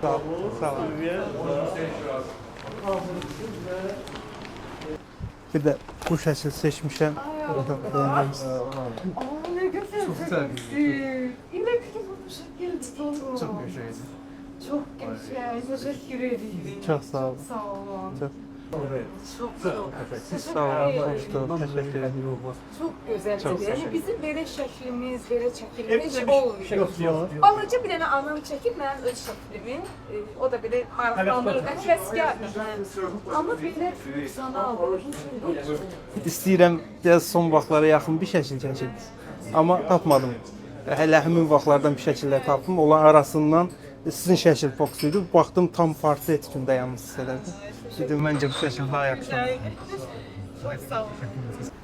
Sağ ol. Sağ ol. Bir de bu şəkil seçmişəm. Aa, ne güzel. Çok güzel. Yine küçük bir şekilde oldu. Çok güzel. Çok güzel. Teşekkür ederim. Çok sağ ol. Sağ olun. Çok Çok çok. sağ ol. Hoş Teşekkür ederim. Çok güzel. Çok Yani bizim belə şəklimiz, belə çəkilmiş olmuyor. Yok. Balaca bir dənə anam çəkib mənim öz şəklimi. O da belə maraqlandırır. Kəskin. Amma belə sana İstəyirəm biraz son vaxtlara yaxın bir şəkil çəkim. Amma tapmadım. Hələ həmin vaxtlardan bir şəkillər tapdım. Olan arasından sizin şəkil fokusuydu. Baxdım tam farklı etkimdə yalnız hiss elədim. Dedim məncə bu şəkil daha yaxşı. Çok sağ olun.